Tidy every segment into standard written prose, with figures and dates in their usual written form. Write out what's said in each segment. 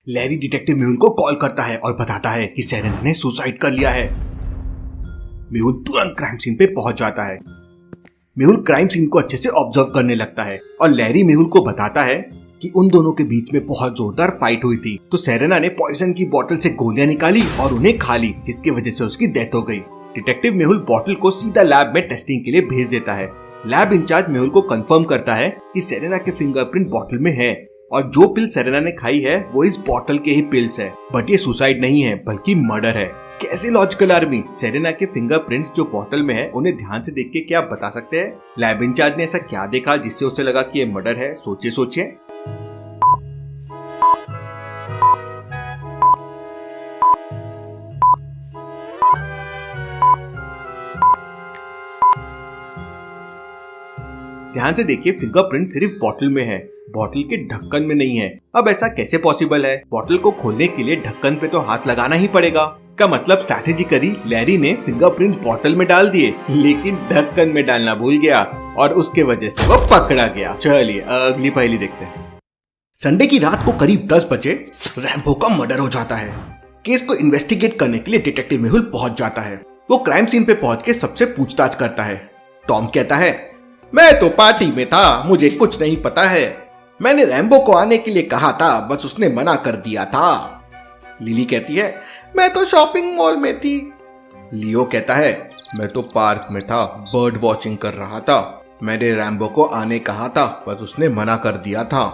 Larry detective Mehul को call करता है और बताता है कि सेरेना ने सुसाइड कर लिया है। मेहुल तुरंत क्राइम सीन पे पहुंच जाता है। मेहुल क्राइम सीन को अच्छे से ऑब्जर्व करने लगता है और लैरी मेहुल को बताता है कि उन दोनों के बीच में बहुत जोरदार फाइट हुई थी। तो सेरेना ने पॉइजन की बोतल से गोलियां निकाली और उन्हें खा ली, जिसकी वजह से उसकी डेथ हो गई। डिटेक्टिव मेहुल बोतल को सीधा लैब में टेस्टिंग के लिए भेज देता है। लैब इंचार्ज मेहुल को कंफर्म करता है कि सेरेना के फिंगरप्रिंट बोतल में है और जो पिल सेरेना ने खाई है वो इस बोतल के ही पिल्स है। बट ये सुसाइड नहीं है बल्कि मर्डर है। कैसे लॉजिकल आर्मी? सेरेना के फिंगरप्रिंट्स जो बोतल में है उन्हें ध्यान से देख के क्या आप बता सकते हैं लैब इंचार्ज ने ऐसा क्या देखा जिससे उसे लगा कि ये मर्डर है? सोचिए सोचिए। ध्यान से देखिए, फिंगरप्रिंट सिर्फ बोतल में है, बोतल के ढक्कन में नहीं है। अब ऐसा कैसे पॉसिबल है? बोतल को खोलने के लिए ढक्कन पे तो हाथ लगाना ही पड़ेगा। का मतलब स्ट्रैटेजिकली लैरी ने फिंगरप्रिंट बोतल में डाल दिए लेकिन ढक्कन में डालना भूल गया और उसके वजह से वो पकड़ा गया। चलिए अगली पहेली देखते हैं। संडे की रात को करीब 10 बजे रैम्बो का मर्डर हो जाता है। केस को इन्वेस्टिगेट करने के लिए डिटेक्टिव मेहुल पहुंच जाता है। वो क्राइम सीन पे पहुंच के सबसे पूछताछ करता है। टॉम कहता है, मैं तो पार्टी में था, मुझे कुछ नहीं पता है। मैंने रैम्बो को आने के लिए कहा था, बस उसने मना कर दिया था। लिली कहती है, मैं तो शॉपिंग मॉल में थी। लियो कहता है, मैं तो पार्क में था, बर्ड वॉचिंग कर रहा था। मैंने रैम्बो को आने कहा था, बस उसने मना कर दिया था।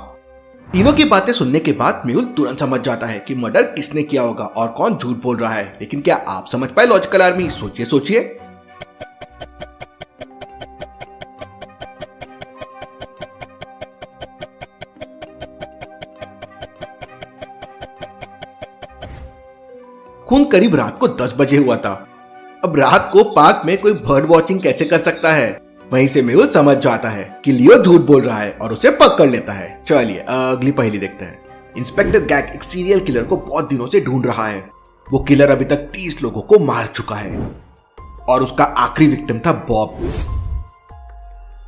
तीनों की बातें सुनने के बाद मेहुल तुरंत समझ जाता है कि मर्डर किसने किया होगा और कौन झूठ बोल रहा है। लेकिन क्या आप समझ पाए लॉजिकल आर्मी? सोचिए सोचिए। खून करीब रात को 10 बजे हुआ था। अब रात को पार्क में कोई बर्ड वॉचिंग कैसे कर सकता है? वहीं से मेहुल समझ जाता है कि लियो झूठ बोल रहा है और उसे पकड़ लेता है। चलिए अगली पहेली देखते हैं। इंस्पेक्टर गैग एक सीरियल किलर को बहुत दिनों से ढूंढ रहा है। वो किलर अभी तक 30 लोगों को मार चुका है और उसका आखिरी विक्टिम था बॉब।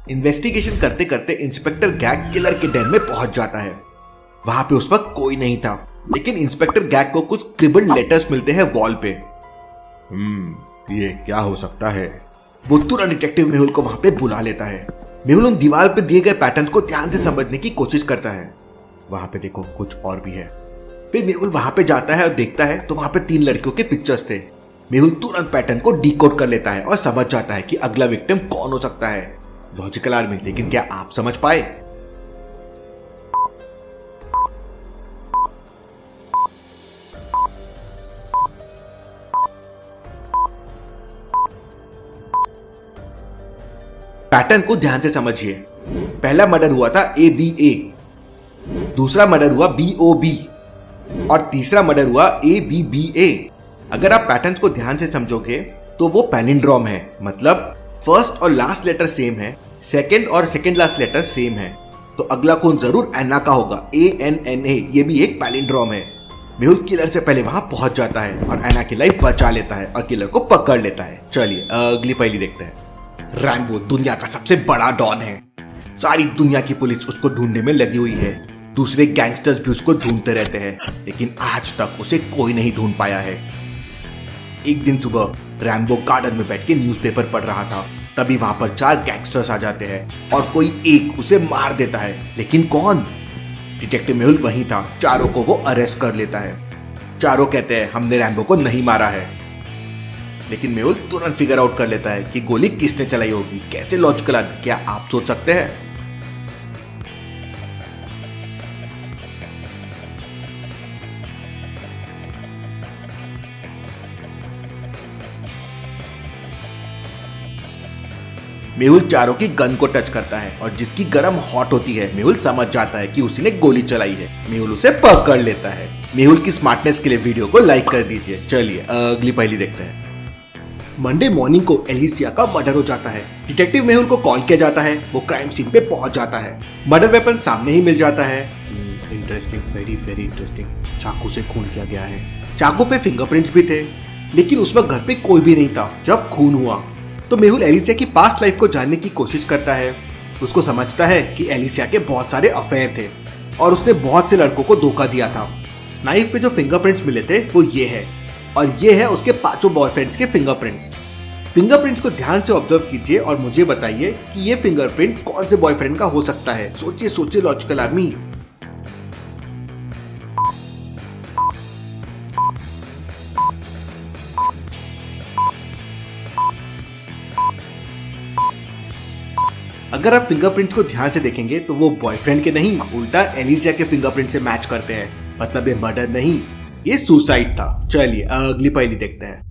इन्वेस्टिगेशन करते करते इंस्पेक्टर गैग किलर के डेन में पहुंच जाता है। वहां पे उस वक्त कोई नहीं था, लेकिन इंस्पेक्टर गैग को कुछ स्क्रिबल्ड लेटर्स मिलते हैं वॉल पे। ये क्या हो सकता है? वो तुरंत डिटेक्टिव मेहुल को वहां पे बुला लेता है। मेहुल उन दीवार पे दिए गए पैटर्न को ध्यान से समझने की कोशिश करता है। वहां पे देखो कुछ और भी है। फिर मेहुल वहां पे जाता है और देखता है तो वहां पे 3 लड़कियों के पिक्चर्स थे। मेहुल तुरंत पैटर्न को डिकोड कर लेता है और समझ जाता है कि अगला विक्टिम कौन हो सकता है। लॉजिकल आर्मी, लेकिन क्या आप समझ पाए? पैटर्न को ध्यान से समझिए। पहला मर्डर हुआ था ABA, दूसरा मर्डर हुआ BOB और तीसरा मर्डर हुआ ABBA। अगर आप पैटर्न को ध्यान से समझोगे तो वो पैलिंड्रोम है, मतलब फर्स्ट और लास्ट लेटर सेम है, सेकंड और सेकंड लास्ट लेटर सेम है। तो अगला खून जरूर एना का होगा, ANNA। ये भी एक पैलिंड्रोम है। मेहुल किलर से पहले वहां पहुंच जाता है और एना की लाइफ बचा लेता है और किलर को पकड़ लेता है। चलिए अगली पहेली देखते हैं। रैम्बो दुनिया का सबसे बड़ा डॉन है। सारी दुनिया की पुलिस उसको ढूंढने में लगी हुई है। दूसरे गैंगस्टर्स भी उसको ढूंढते रहते हैं, लेकिन आज तक उसे कोई नहीं ढूंढ पाया है। एक दिन सुबह रैम्बो गार्डन में बैठ के न्यूज़पेपर पढ़ रहा था। तभी वहां पर 4 गैंगस्टर्स आ जाते हैं और कोई एक उसे मार देता है। लेकिन कौन? डिटेक्टिव मेहुल वहीं था। चारों को वो अरेस्ट कर लेता है। चारों कहते हैं हमने रैम्बो को नहीं मारा है। लेकिन मेहुल तुरंत फिगर आउट कर लेता है कि गोली किसने चलाई होगी। कैसे लॉजिकल है? क्या आप सोच सकते हैं? मेहुल चारों की गन को टच करता है और जिसकी गरम हॉट होती है मेहुल समझ जाता है कि उसी ने गोली चलाई है। मेहुल उसे पकड़ लेता है। मेहुल की स्मार्टनेस के लिए वीडियो को लाइक कर दीजिए। चलिए अगली पहेली देखते हैं। मंडे मॉर्निंग को एलिसिया का मर्डर हो जाता है। डिटेक्टिव मेहुल को कॉल किया जाता है। वो क्राइम सीन पे पहुंच जाता है। मर्डर वेपन सामने ही मिल जाता है। Interesting, very very interesting. चाकू से खून किया गया है। चाकू पे फिंगरप्रिंट्स भी थे, लेकिन उस वक्त घर पे कोई भी नहीं था जब खून हुआ। तो मेहुल एलिसिया की पास्ट लाइफ को जानने की कोशिश करता है। उसको समझता है कि एलिसिया के बहुत सारे अफेयर थे और उसने बहुत से लड़कों को धोखा दिया था। नाइफ पे जो फिंगरप्रिंट्स मिले थे वो ये है, और ये है उसके 5 बॉयफ्रेंड्स के फिंगरप्रिंट्स। फिंगरप्रिंट्स को ध्यान से ऑब्जर्व कीजिए और मुझे बताइए कि ये फिंगरप्रिंट कौन से बॉयफ्रेंड का हो सकता है। सोचिए सोचिए लॉजिकल आर्मी। अगर आप फिंगरप्रिंट्स को ध्यान से देखेंगे तो वो बॉयफ्रेंड के नहीं, उल्टा एलिसिया के फिंगरप्रिंट से मैच करते हैं। मतलब ये मर्डर नहीं, ये सुसाइड था। चलिए अगली पहेली देखते हैं।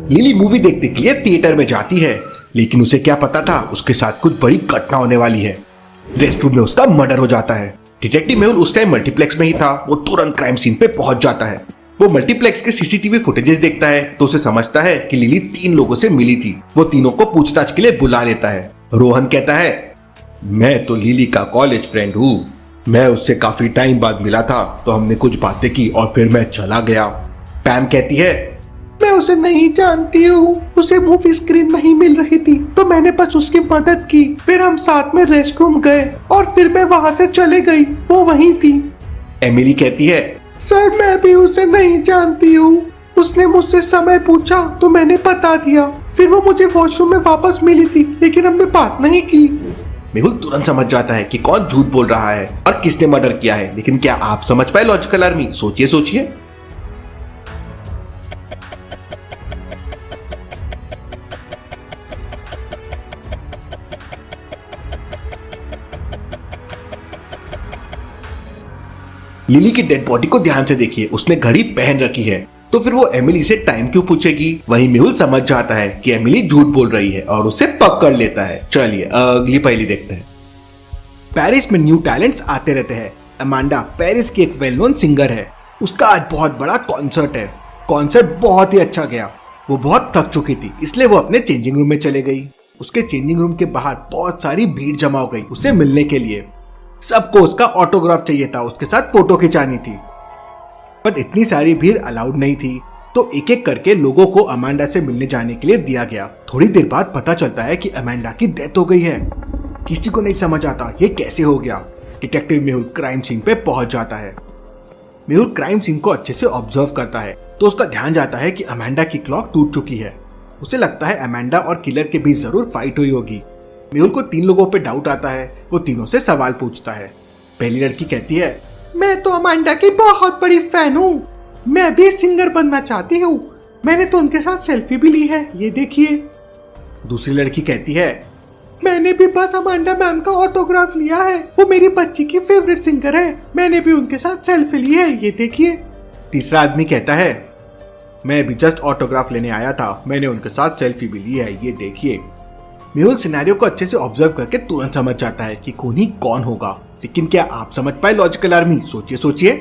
लिली मूवी देखने के लिए थिएटर में जाती है, लेकिन उसे क्या पता था उसके साथ कुछ बड़ी घटना होने वाली है। रेस्टरूम में उसका मर्डर हो जाता है। डिटेक्टिव मेहुल उस टाइम मल्टीप्लेक्स में ही था। वो तुरंत क्राइम सीन पे पहुंच जाता है। वो मल्टीप्लेक्स के सीसीटीवी फुटेजेस देखता है तो उसे समझता है कि लिली 3 लोगों से मिली थी। वो तीनों को पूछताछ के लिए बुला लेता है। रोहन कहता है, मैं तो लिली का कॉलेज फ्रेंड हूँ, मैं उससे काफी टाइम बाद मिला था तो हमने कुछ बातें की और फिर मैं चला गया। पैम कहती है, मैं उसे नहीं जानती हूँ, उसे मूवी स्क्रीन नहीं मिल रही थी तो मैंने बस उसकी मदद की। फिर हम साथ में रेस्टरूम गए और फिर मैं वहाँ से चले गई, वो वहीं थी। एमिली कहती है, सर मैं भी उसे नहीं जानती हूँ, उसने मुझसे समय पूछा तो मैंने बता दिया। फिर वो मुझे वॉशरूम में वापस मिली थी लेकिन हमने बात नहीं की। मेहुल तुरंत समझ जाता है कि कौन झूठ बोल रहा है और किसने मर्डर किया है। लेकिन क्या आप समझ पाए लॉजिकल आर्मी? सोचिए सोचिए। लिली की डेड बॉडी को ध्यान से देखिए, उसने घड़ी पहन रखी है, तो फिर वो एमिली से टाइम क्यों पूछेगी? वहीं मेहुल समझ जाता है कि एमिली झूठ बोल रही है और उसे पकड़ लेता है। चलिए अगली पहेली देखते हैं। पेरिस में न्यू टैलेंट्स आते रहते हैं। अमांडा पेरिस की एक वेल नोन सिंगर है। उसका आज बहुत बड़ा कॉन्सर्ट है। कॉन्सर्ट बहुत ही अच्छा गया। वो बहुत थक चुकी थी, इसलिए वो अपने चेंजिंग रूम में चले गई। उसके चेंजिंग रूम के बाहर बहुत सारी भीड़ जमा हो गई उसे मिलने के लिए। सबको उसका ऑटोग्राफ चाहिए था, उसके साथ फोटो खिंचानी थी, पर इतनी सारी भीड़ अलाउड नहीं थी, तो एक एक करके लोगों को अमांडा से मिलने जाने के लिए दिया गया। थोड़ी देर बाद पता चलता है कि अमांडा की डेथ हो गई है। किसी को नहीं समझ आता ये कैसे हो गया। डिटेक्टिव मेहुल क्राइम सीन पे पहुंच जाता है। मेहुल क्राइम सीन को अच्छे से ऑब्जर्व करता है तो उसका ध्यान जाता है कि अमांडा की क्लॉक टूट चुकी है। उसे लगता है अमांडा और किलर के बीच जरूर फाइट हुई होगी। मेहुल को 3 लोगों पे डाउट आता है। वो तीनों से सवाल पूछता है। पहली लड़की कहती है, मैं तो अमांडा की बहुत बड़ी फैन हूँ, मैं भी सिंगर बनना चाहती हूँ, मैंने तो उनके साथ सेल्फी भी ली है, ये देखिए। दूसरी लड़की कहती है, मैंने भी बस अमांडा मैम का ऑटोग्राफ लिया है, वो मेरी बच्ची की फेवरेट सिंगर है, मैंने भी उनके साथ सेल्फी ली है, ये देखिए। तीसरा आदमी कहता है, मैं भी जस्ट ऑटोग्राफ लेने आया था, मैंने उनके साथ सेल्फी भी ली है, ये देखिए। मेहुल सिनेरियो को अच्छे से ऑब्जर्व करके तुरंत समझ जाता है कि कौन ही कौन होगा। लेकिन क्या आप समझ पाए लॉजिकल आर्मी? सोचिए सोचिए।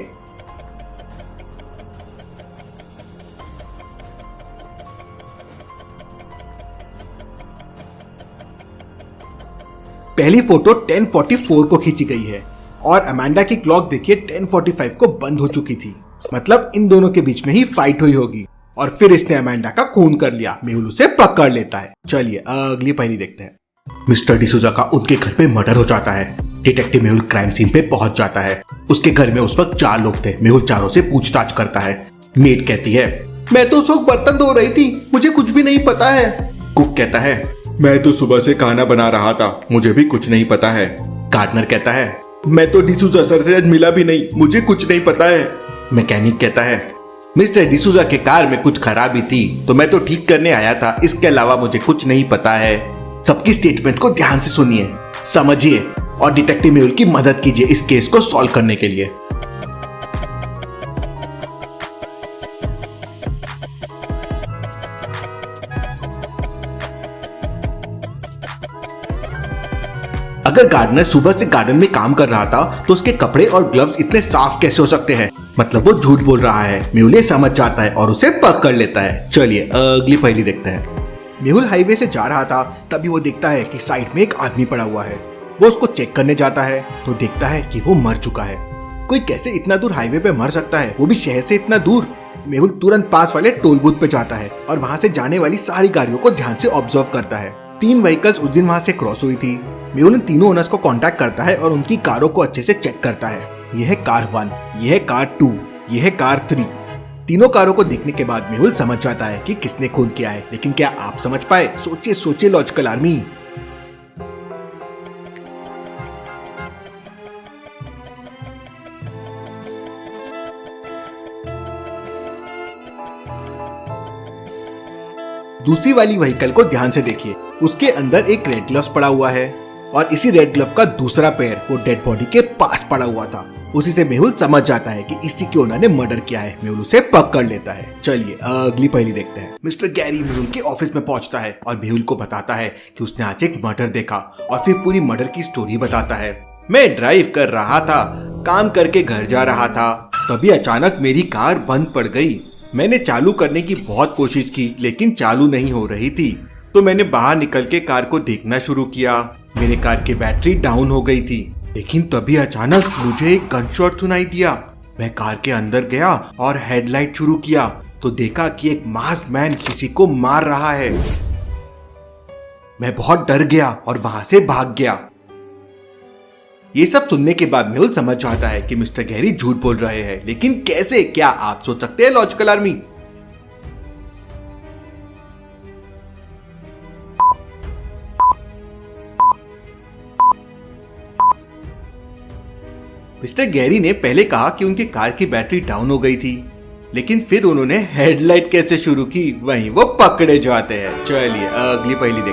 पहली फोटो 10:44 को खींची गई है और अमांडा की क्लॉक देखिए 10:45 को बंद हो चुकी थी। मतलब इन दोनों के बीच में ही फाइट हुई होगी और फिर इसने अमांडा का खून कर लिया। मेहुल उसे पकड़ लेता है। चलिए अगली पहेली देखते हैं। मिस्टर डिसूजा का उनके घर पे मर्डर हो जाता है। डिटेक्टिव मेहुल क्राइम सीन पे पहुंच जाता है। उसके घर में उस वक्त 4 लोग थे। मेहुल चारों से पूछताछ करता है। मेड कहती है, मैं तो उस वक्त बर्तन धो रही थी, मुझे कुछ भी नहीं पता है। कुक कहता है, मैं तो सुबह से खाना बना रहा था, मुझे भी कुछ नहीं पता है। गार्डनर कहता है, मैं तो डिसूजा सर से आज मिला भी नहीं, मुझे कुछ नहीं पता है। मैकेनिक कहता है, मिस्टर डिसूजा के कार में कुछ खराबी थी तो मैं तो ठीक करने आया था, इसके अलावा मुझे कुछ नहीं पता है। सबकी स्टेटमेंट को ध्यान से सुनिए, समझिए और डिटेक्टिव मेहुल की मदद कीजिए इस केस को सॉल्व करने के लिए। अगर गार्डनर सुबह से गार्डन में काम कर रहा था तो उसके कपड़े और ग्लव्स इतने साफ कैसे हो सकते हैं? मतलब वो झूठ बोल रहा है। मेहुल ये समझ जाता है और उसे पकड़ लेता है। चलिए अगली पहेली देखते हैं। मेहुल हाईवे से जा रहा था, तभी वो देखता है कि साइड में एक आदमी पड़ा हुआ है। वो उसको चेक करने जाता है तो देखता है कि वो मर चुका है। कोई कैसे इतना दूर हाईवे पे मर सकता है, वो भी शहर से इतना दूर? मेहुल तुरंत पास वाले टोल बूथ पे जाता है और वहाँ से जाने वाली सारी गाड़ियों को ध्यान से ऑब्जर्व करता है। 3 व्हीकल्स उस दिन वहाँ से क्रॉस हुई थी। मेहुल इन तीनों ओनर्स को कांटेक्ट करता है और उनकी कारों को अच्छे से चेक करता है। यह है कार 1, यह है कार 2, यह है कार 3। तीनों कारों को देखने के बाद मेहुल समझ जाता है कि किसने खून किया है, लेकिन क्या आप समझ पाए? सोचिए सोचिए लॉजिकल आर्मी। दूसरी वाली व्हीकल को ध्यान से देखिए, उसके अंदर एक रेड ग्लव्स पड़ा हुआ है और इसी रेड ग्लव का दूसरा पैर वो डेड बॉडी के पास पड़ा हुआ था। उसी से मेहुल समझ जाता है कि इसी के उन्होंने मर्डर किया है। मेहुल उसे पकड़ लेता है। चलिए अगली पहेली देखते हैं। मिस्टर गैरी मेहुल के ऑफिस में पहुंचता है और मेहुल को बताता है कि उसने आज एक मर्डर देखा और फिर पूरी मर्डर की स्टोरी बताता है। मैं ड्राइव कर रहा था, काम करके घर जा रहा था, तभी अचानक मेरी कार बंद पड़ गई। मैंने चालू करने की बहुत कोशिश की लेकिन चालू नहीं हो रही थी, तो मैंने बाहर निकल के कार को देखना शुरू किया। मेरे कार की बैटरी डाउन हो गई थी, लेकिन तभी अचानक मुझे एक गनशॉट सुनाई दिया। मैं कार के अंदर गया और हेडलाइट शुरू किया तो देखा कि एक मास्क मैन किसी को मार रहा है। मैं बहुत डर गया और वहां से भाग गया। ये सब सुनने के बाद मेहुल समझ जाता है कि मिस्टर गैरी झूठ बोल रहे हैं, लेकिन कैसे? क्या आप सोच सकते हैं लॉजिकल आर्मी? मिस्टर गैरी ने पहले कहा कि उनकी कार की बैटरी डाउन हो गई थी, लेकिन फिर उन्होंने हेडलाइट कैसे शुरू की, वहीं वो पकड़े जाते हैं। चलिए अगली पहेली देखते हैं।